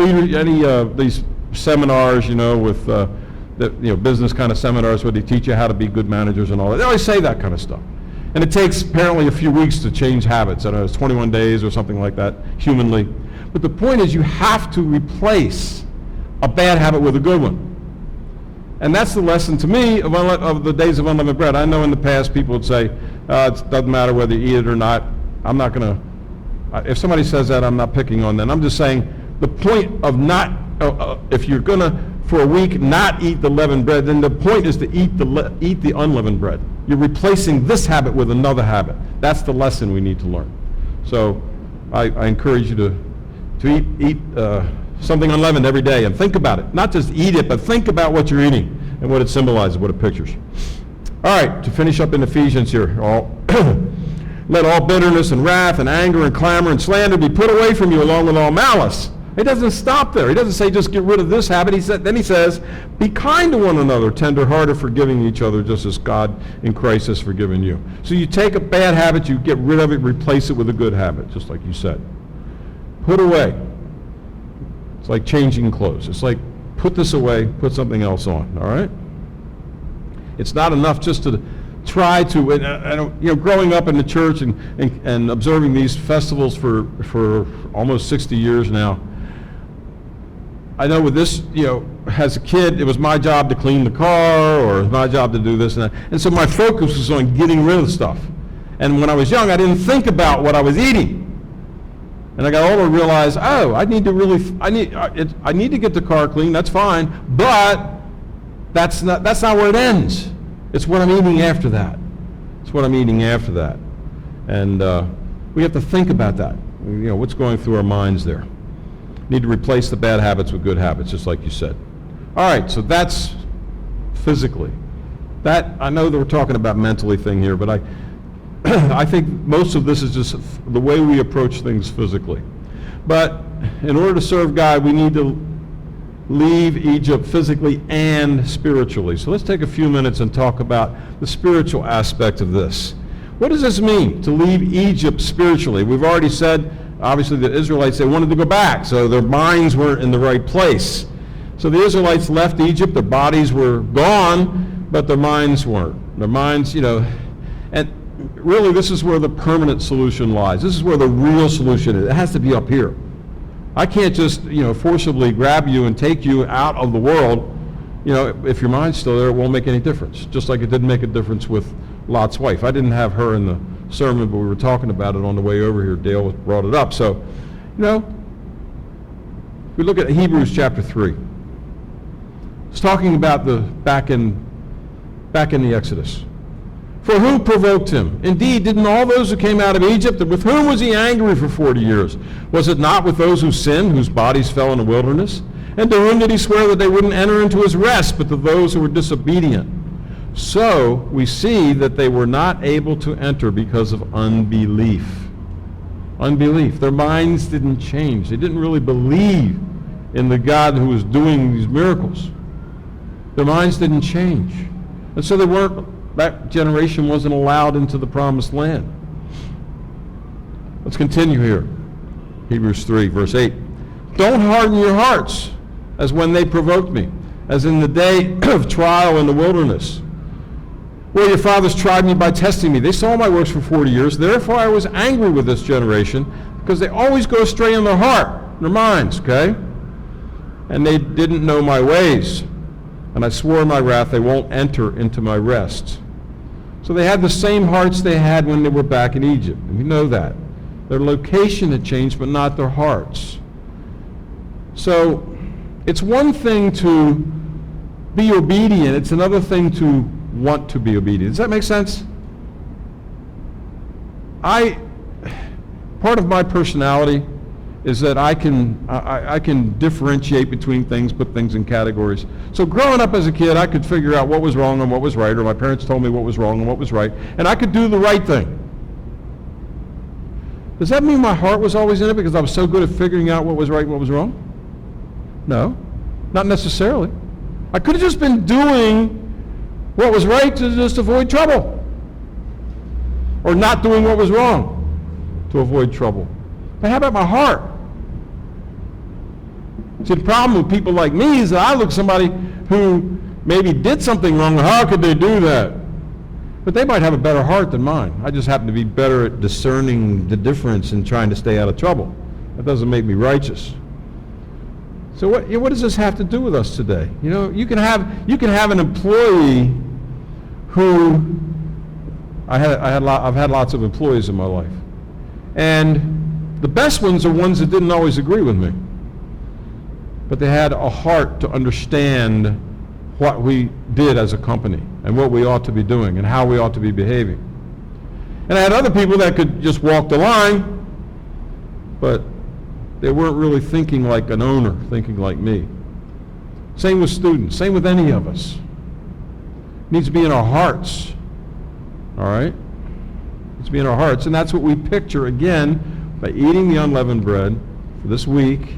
these seminars, with business kind of seminars where they teach you how to be good managers and all that. They always say that kind of stuff. And it takes apparently a few weeks to change habits. I don't know, it's 21 days or something like that, humanly. But the point is you have to replace a bad habit with a good one. And that's the lesson to me of the days of unleavened bread. I know in the past people would say, it doesn't matter whether you eat it or not. I'm not going to, if somebody says that, I'm not picking on them. I'm just saying the point of not, if you're going to, for a week, not eat the leavened bread, then the point is to eat the unleavened bread. You're replacing this habit with another habit. That's the lesson we need to learn. So I encourage you to eat something unleavened every day and think about it. Not just eat it, but think about what you're eating and what it symbolizes, what it pictures. All right, to finish up in Ephesians here. Let all bitterness and wrath and anger and clamor and slander be put away from you along with all malice. He doesn't stop there. He doesn't say just get rid of this habit. Then he says, be kind to one another, tender-hearted, forgiving each other, just as God in Christ has forgiven you. So you take a bad habit, you get rid of it, replace it with a good habit, just like you said. Put away. It's like changing clothes. It's like put this away, put something else on, all right? It's not enough just to try to, growing up in the church and observing these festivals for almost 60 years now, I know with this, as a kid, it was my job to clean the car, or it was my job to do this and that. And so my focus was on getting rid of stuff. And when I was young, I didn't think about what I was eating. And I got older and realized, I need to get the car clean, that's fine, but that's not where it ends. It's what I'm eating after that. It's what I'm eating after that. And we have to think about that. What's going through our minds there. Need to replace the bad habits with good habits, just like you said. All right, so that's physically. That, I know that we're talking about mentally thing here, but I think most of this is just the way we approach things physically. But in order to serve God, we need to leave Egypt physically and spiritually. So let's take a few minutes and talk about the spiritual aspect of this. What does this mean, to leave Egypt spiritually? We've already said, obviously, the Israelites, they wanted to go back, so their minds weren't in the right place. So the Israelites left Egypt, their bodies were gone, but their minds weren't. Their minds, and really this is where the permanent solution lies. This is where the real solution is. It has to be up here. I can't just, forcibly grab you and take you out of the world. If your mind's still there, it won't make any difference. Just like it didn't make a difference with Lot's wife. I didn't have her in the sermon, but we were talking about it on the way over here. Dale brought it up. So, we look at Hebrews chapter 3. It's talking about the back in the Exodus. For who provoked him? Indeed, didn't all those who came out of Egypt, and with whom was he angry for 40 years? Was it not with those who sinned, whose bodies fell in the wilderness? And to whom did he swear that they wouldn't enter into his rest, but to those who were disobedient? So we see that they were not able to enter because of unbelief. Unbelief. Their minds didn't change. They didn't really believe in the God who was doing these miracles. Their minds didn't change. And so that generation wasn't allowed into the promised land. Let's continue here. Hebrews 3, verse 8. Don't harden your hearts as when they provoked me, as in the day of trial in the wilderness. Well, your fathers tried me by testing me. They saw my works for 40 years. Therefore I was angry with this generation, because they always go astray in their heart, their minds, okay? And they didn't know my ways. And I swore in my wrath they won't enter into my rest. So they had the same hearts they had when they were back in Egypt. And we know that. Their location had changed, but not their hearts. So it's one thing to be obedient. It's another thing to want to be obedient. Does that make sense? Part of my personality is that I can differentiate between things, put things in categories. So growing up as a kid, I could figure out what was wrong and what was right, or my parents told me what was wrong and what was right, and I could do the right thing. Does that mean my heart was always in it because I was so good at figuring out what was right and what was wrong? No, not necessarily. I could have just been doing what was right to just avoid trouble, or not doing what was wrong to avoid trouble. But how about my heart? See, the problem with people like me is that I look at somebody who maybe did something wrong. How could they do that? But they might have a better heart than mine. I just happen to be better at discerning the difference and trying to stay out of trouble. That doesn't make me righteous. So what does this have to do with us today? You can have an employee who I've had lots of employees in my life, and the best ones are ones that didn't always agree with me, but they had a heart to understand what we did as a company and what we ought to be doing and how we ought to be behaving. And I had other people that could just walk the line, but they weren't really thinking like an owner, thinking like me. Same with students, same with any of us. It needs to be in our hearts, all right? It needs to be in our hearts, and that's what we picture, again, by eating the unleavened bread for this week,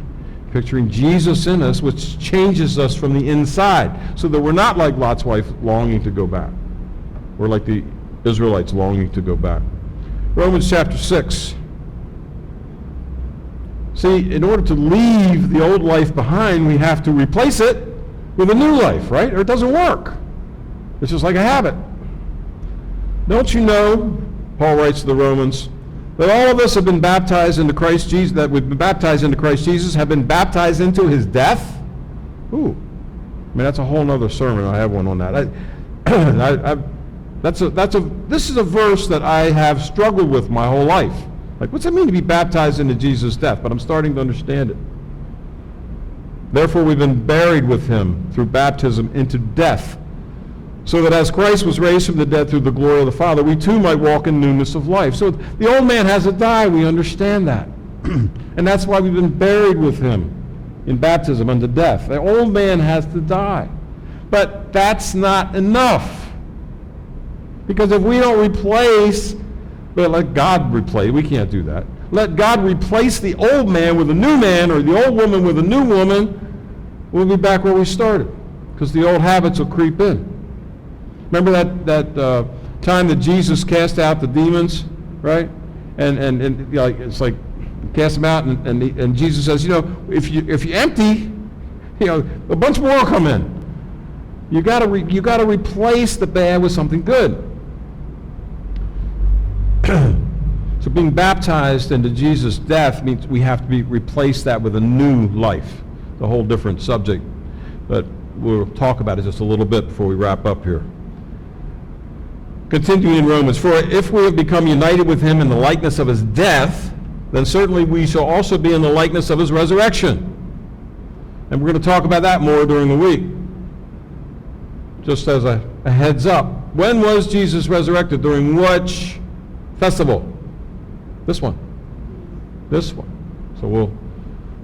picturing Jesus in us, which changes us from the inside, so that we're not like Lot's wife longing to go back. We're like the Israelites longing to go back. Romans chapter 6. See, in order to leave the old life behind, we have to replace it with a new life, right? Or it doesn't work. It's just like a habit. Don't you know, Paul writes to the Romans, that all of us have been baptized into Christ Jesus, that we've been baptized into Christ Jesus, have been baptized into his death? Ooh. I mean, that's a whole other sermon. I have one on that. This is a verse that I have struggled with my whole life. Like, what's it mean to be baptized into Jesus' death? But I'm starting to understand it. Therefore, we've been buried with him through baptism into death, So that as Christ was raised from the dead through the glory of the Father, we too might walk in newness of life. So the old man has to die. We understand that. And that's why we've been buried with him in baptism unto death. The old man has to die. But that's not enough. Because if we don't replace, but let God replace, we can't do that. Let God replace the old man with a new man, or the old woman with a new woman, we'll be back where we started. Because the old habits will creep in. Remember that time that Jesus cast out the demons, right? And you know, it's like cast them out, and Jesus says, you know, if you empty, you know, a bunch more will come in. You got to replace the bad with something good. So being baptized into Jesus' death means we have to replace that with a new life. It's a whole different subject, but we'll talk about it just a little bit before we wrap up here. Continuing in Romans, for if we have become united with him in the likeness of his death, then certainly we shall also be in the likeness of his resurrection. And we're going to talk about that more during the week. Just as a heads up. When was Jesus resurrected? During which festival? This one. This one. So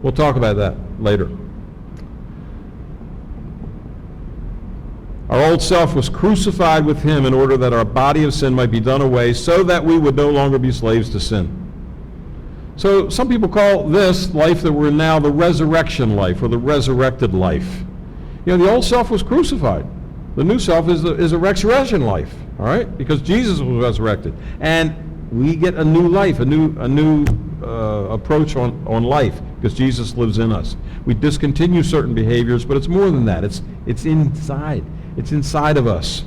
we'll talk about that later. Our old self was crucified with him in order that our body of sin might be done away, so that we would no longer be slaves to sin. So some people call this life that we're in now the resurrection life, or the resurrected life. You know, the old self was crucified. The new self is a resurrection life, all right? Because Jesus was resurrected. And we get a new life, a new approach on life, because Jesus lives in us. We discontinue certain behaviors, but it's more than that. It's inside. It's inside of us.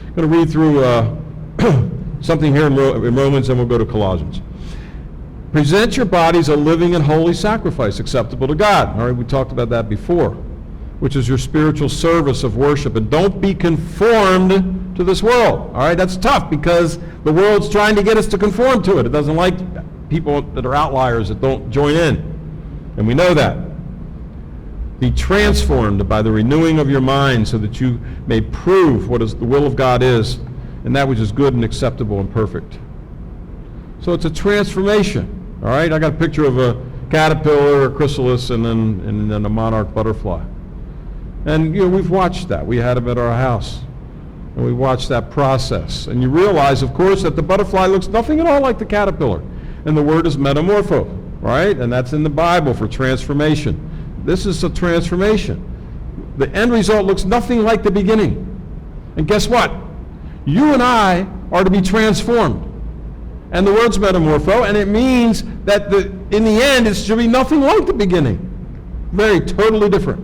I'm going to read through something here in Romans, and we'll go to Colossians. Present your bodies a living and holy sacrifice acceptable to God. All right, we talked about that before, which is your spiritual service of worship. And don't be conformed to this world. All right, that's tough because the world's trying to get us to conform to it. It doesn't like people that are outliers that don't join in. And we know that. Be transformed by the renewing of your mind so that you may prove what is the will of God is, and that which is good and acceptable and perfect. So it's a transformation. All right, I got a picture of a caterpillar, a chrysalis, and then a monarch butterfly. And you know, we've watched that. We had them at our house. And we watched that process. And you realize, of course, that the butterfly looks nothing at all like the caterpillar. And the word is metamorpho, right? And that's in the Bible for transformation. This is a transformation. The end result looks nothing like the beginning. And guess what? You and I are to be transformed. And the word's metamorpho, and it means that in the end, it should be nothing like the beginning. Very totally different.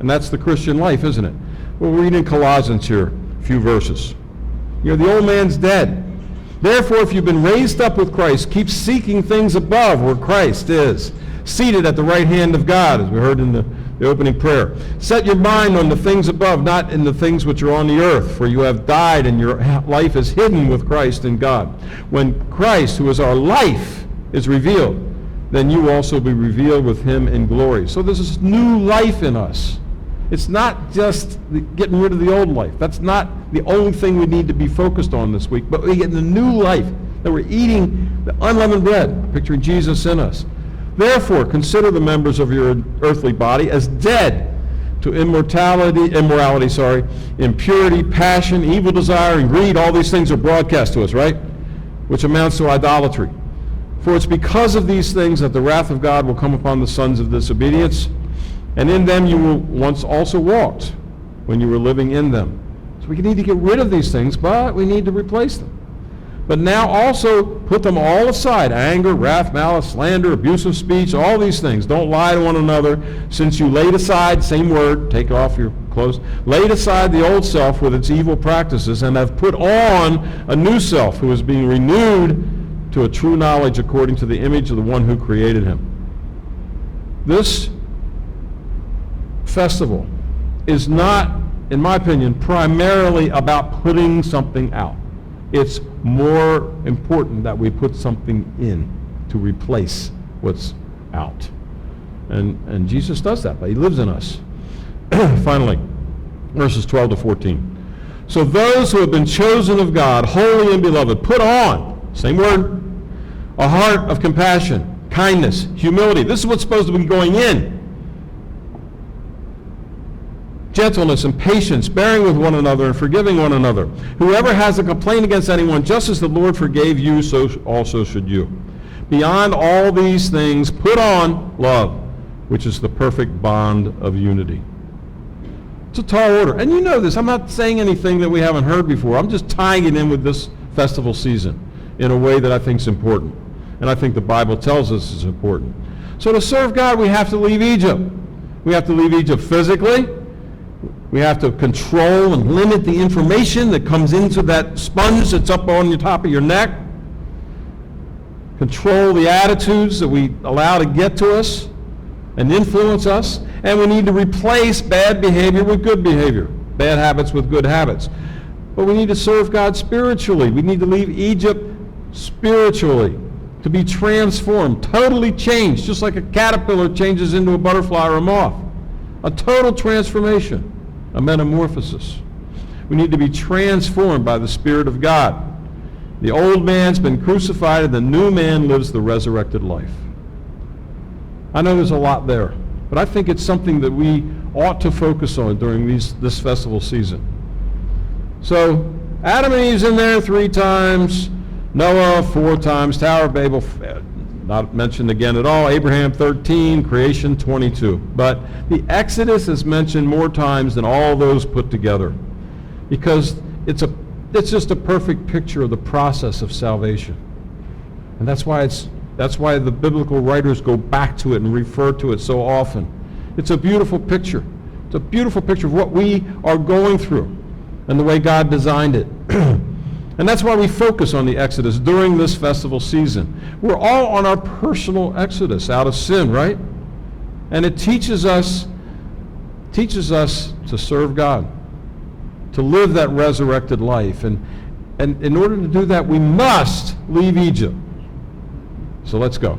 And that's the Christian life, isn't it? We'll read in Colossians here, a few verses. You know, the old man's dead. Therefore, if you've been raised up with Christ, keep seeking things above where Christ is, seated at the right hand of God, as we heard in the opening prayer. Set your mind on the things above, not in the things which are on the earth, for you have died and your life is hidden with Christ in God. When Christ, who is our life, is revealed, then you also be revealed with him in glory. So there's this new life in us. It's not just getting rid of the old life. That's not the only thing we need to be focused on this week, but we get the new life, that we're eating the unleavened bread, picturing Jesus in us. Therefore, consider the members of your earthly body as dead to immorality, impurity, passion, evil desire, and greed. All these things are broadcast to us, right? Which amounts to idolatry. For it's because of these things that the wrath of God will come upon the sons of disobedience. And in them you were once also walked when you were living in them. So we need to get rid of these things, but we need to replace them. But now also put them all aside: anger, wrath, malice, slander, abusive speech, all these things. Don't lie to one another, since you laid aside, same word, take off your clothes, laid aside the old self with its evil practices, and have put on a new self who is being renewed to a true knowledge according to the image of the one who created him. This festival is not, in my opinion, primarily about putting something out. It's more important that we put something in to replace what's out. And Jesus does that, but he lives in us. Finally, verses 12 to 14. So those who have been chosen of God, holy and beloved, put on, same word, a heart of compassion, kindness, humility. This is what's supposed to be going in. Gentleness and patience, bearing with one another and forgiving one another. Whoever has a complaint against anyone, just as the Lord forgave you, so also should you. Beyond all these things, put on love, which is the perfect bond of unity. It's a tall order. And you know this. I'm not saying anything that we haven't heard before. I'm just tying it in with this festival season in a way that I think is important. And I think the Bible tells us it's important. So to serve God, we have to leave Egypt. We have to leave Egypt physically. We have to control and limit the information that comes into that sponge that's up on the top of your neck. Control the attitudes that we allow to get to us and influence us. And we need to replace bad behavior with good behavior, bad habits with good habits. But we need to serve God spiritually. We need to leave Egypt spiritually, to be transformed, totally changed, just like a caterpillar changes into a butterfly or a moth. A total transformation. A metamorphosis. We need to be transformed by the Spirit of God. The old man's been crucified and the new man lives the resurrected life. I know there's a lot there, but I think it's something that we ought to focus on during this festival season. So Adam and Eve's in there 3 times, Noah 4 times, Tower of Babel not mentioned again at all, Abraham 13, creation 22. But the Exodus is mentioned more times than all those put together because it's just a perfect picture of the process of salvation. And that's why the biblical writers go back to it and refer to it so often. It's a beautiful picture. It's a beautiful picture of what we are going through and the way God designed it. And that's why we focus on the Exodus during this festival season. We're all on our personal exodus out of sin, right? And it teaches us to serve God, to live that resurrected life. And in order to do that, we must leave Egypt. So let's go.